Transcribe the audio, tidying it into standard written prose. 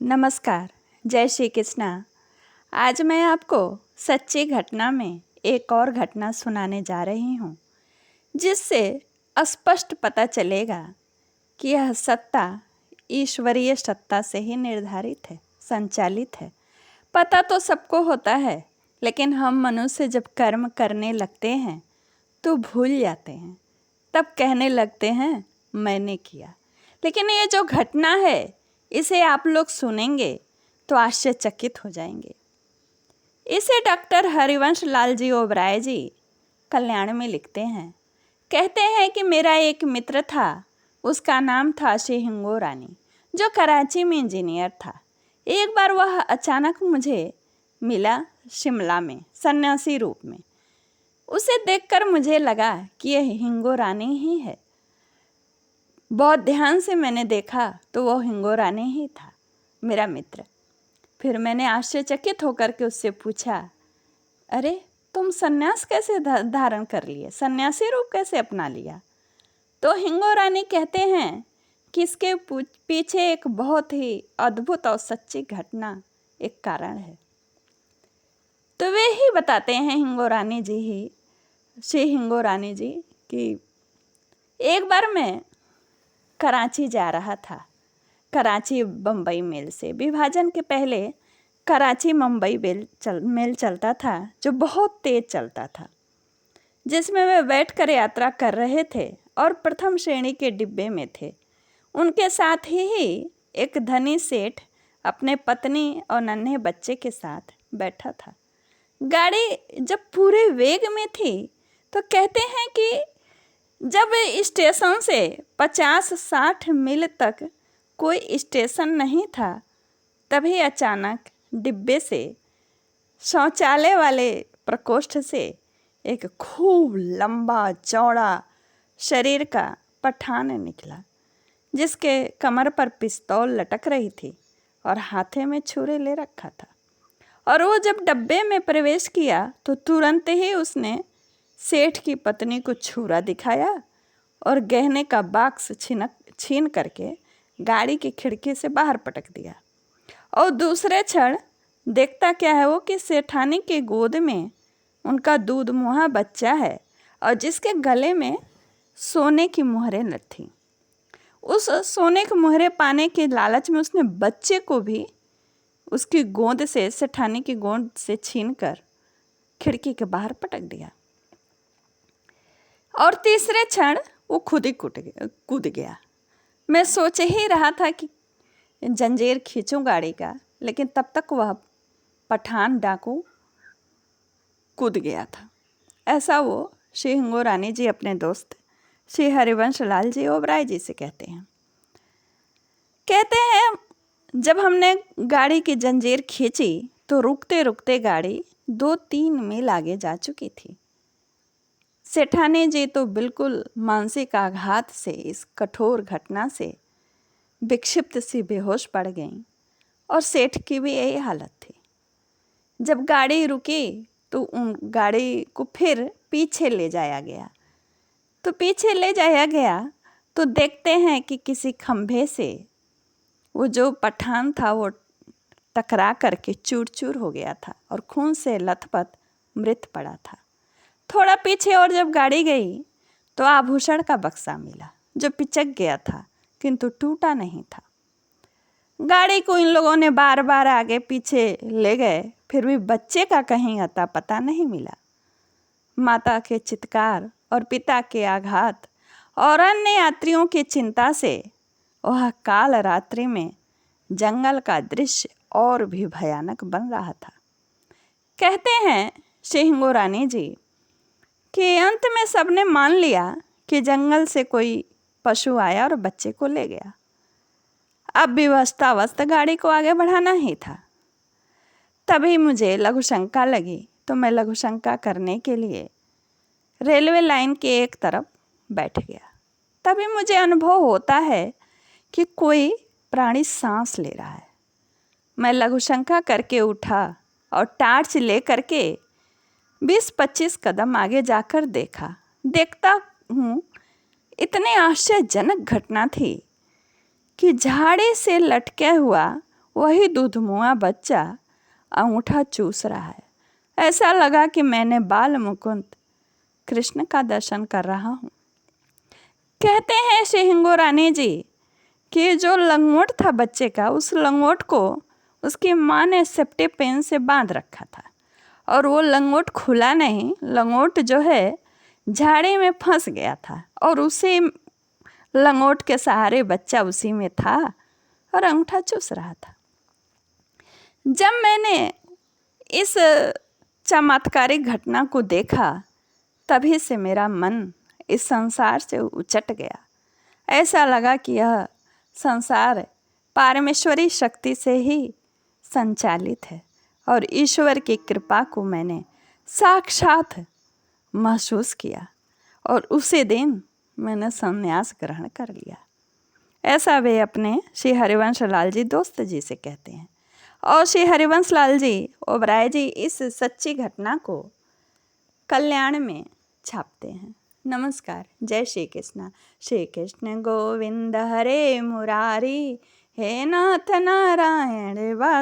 नमस्कार, जय श्री कृष्णा। आज मैं आपको सच्ची घटना में एक और घटना सुनाने जा रही हूँ, जिससे स्पष्ट पता चलेगा कि यह सत्ता ईश्वरीय सत्ता से ही निर्धारित है, संचालित है। पता तो सबको होता है, लेकिन हम मनुष्य जब कर्म करने लगते हैं तो भूल जाते हैं, तब कहने लगते हैं मैंने किया। लेकिन ये जो घटना है, इसे आप लोग सुनेंगे तो आश्चर्यचकित हो जाएंगे। इसे डॉक्टर हरिवंश लाल जी ओबराय जी कल्याण में लिखते हैं। कहते हैं कि मेरा एक मित्र था, उसका नाम था श्री हिंगो रानी, जो कराची में इंजीनियर था। एक बार वह अचानक मुझे मिला शिमला में सन्यासी रूप में। उसे देखकर मुझे लगा कि यह हिंगो रानी ही है। बहुत ध्यान से मैंने देखा तो वो हिंगो रानी ही था, मेरा मित्र। फिर मैंने आश्चर्यचकित होकर के उससे पूछा, अरे तुम सन्यास कैसे धारण कर लिए, सन्यासी रूप कैसे अपना लिया? तो हिंगो रानी कहते हैं कि इसके पीछे एक बहुत ही अद्भुत और सच्ची घटना, एक कारण है। तो वे ही बताते हैं श्री हिंगो रानी जी कि एक बार मैं कराची जा रहा था। कराची बम्बई मेल से विभाजन के पहले कराची मुंबई मेल चलता था, जो बहुत तेज चलता था, जिसमें वे बैठकर यात्रा कर रहे थे और प्रथम श्रेणी के डिब्बे में थे। उनके साथ ही एक धनी सेठ अपने पत्नी और नन्हे बच्चे के साथ बैठा था। गाड़ी जब पूरे वेग में थी तो कहते हैं कि जब स्टेशन से 50-60 मील तक कोई स्टेशन नहीं था, तभी अचानक डिब्बे से, शौचालय वाले प्रकोष्ठ से एक खूब लंबा चौड़ा शरीर का पठान निकला, जिसके कमर पर पिस्तौल लटक रही थी और हाथे में छुरी ले रखा था। और वो जब डब्बे में प्रवेश किया तो तुरंत ही उसने सेठ की पत्नी को छुरा दिखाया और गहने का बॉक्स छीन करके गाड़ी की खिड़की से बाहर पटक दिया। और दूसरे क्षण देखता क्या है वो कि सेठानी के गोद में उनका दूध मुहा बच्चा है और जिसके गले में सोने की मुहरें थीं। उस सोने की मुहरें पाने के लालच में उसने बच्चे को भी उसकी गोद से, सेठानी की गोद से छीनकर खिड़की के बाहर पटक दिया। और तीसरे क्षण वो खुद ही कूद गया। मैं सोच ही रहा था कि जंजीर खींचूं गाड़ी का, लेकिन तब तक वह पठान डाकू कूद गया था। ऐसा वो श्री हिंगो रानी जी अपने दोस्त श्री हरिवंश लाल जी ओबराय जी से कहते हैं जब हमने गाड़ी की जंजीर खींची तो रुकते रुकते गाड़ी 2-3 मील आगे जा चुकी थी। सेठानी जी तो बिल्कुल मानसिक आघात से, इस कठोर घटना से विक्षिप्त सी बेहोश पड़ गईं और सेठ की भी यही हालत थी। जब गाड़ी रुकी तो उन गाड़ी को फिर पीछे ले जाया गया तो देखते हैं कि किसी खंभे से वो जो पठान था वो टकरा करके चूर चूर हो गया था और खून से लथपथ मृत पड़ा था। थोड़ा पीछे और जब गाड़ी गई तो आभूषण का बक्सा मिला, जो पिचक गया था किंतु टूटा नहीं था। गाड़ी को इन लोगों ने बार बार आगे पीछे ले गए, फिर भी बच्चे का कहीं अता पता नहीं मिला। माता के चित्कार और पिता के आघात और अन्य यात्रियों की चिंता से वह काल रात्रि में जंगल का दृश्य और भी भयानक बन रहा था। कहते हैं श्री हिंगो रानी जी कि अंत में सबने मान लिया कि जंगल से कोई पशु आया और बच्चे को ले गया। अब विवशतावश गाड़ी को आगे बढ़ाना ही था। तभी मुझे लघु शंका लगी तो मैं लघु शंका करने के लिए रेलवे लाइन के एक तरफ बैठ गया। तभी मुझे अनुभव होता है कि कोई प्राणी सांस ले रहा है। मैं लघु शंका करके उठा और टार्च ले करके 20-25 कदम आगे जाकर देखता हूँ, इतनी आश्चर्यजनक घटना थी कि झाड़ी से लटके हुआ वही दूधमुआ बच्चा अंगूठा चूस रहा है। ऐसा लगा कि मैंने बाल मुकुंद कृष्ण का दर्शन कर रहा हूँ। कहते हैं श्री हिंगोरानी जी कि जो लंगोट था बच्चे का, उस लंगोट को उसकी माँ ने सेफ्टी पिन से बांध रखा था और वो लंगोट खुला नहीं, लंगोट जो है झाड़ी में फंस गया था और उसी लंगोट के सहारे बच्चा उसी में था और अंगूठा चूस रहा था। जब मैंने इस चमत्कारिक घटना को देखा, तभी से मेरा मन इस संसार से उचट गया। ऐसा लगा कि यह संसार परमेश्वरी शक्ति से ही संचालित है और ईश्वर की कृपा को मैंने साक्षात महसूस किया और उसी दिन मैंने संन्यास ग्रहण कर लिया। ऐसा वे अपने श्री हरिवंश लाल जी दोस्त जी से कहते हैं और श्री हरिवंश लाल जी ओबराय जी इस सच्ची घटना को कल्याण में छापते हैं। नमस्कार। जय श्री कृष्ण। श्री कृष्ण गोविंद हरे मुरारी, हे नाथ नारायण वासुदेव।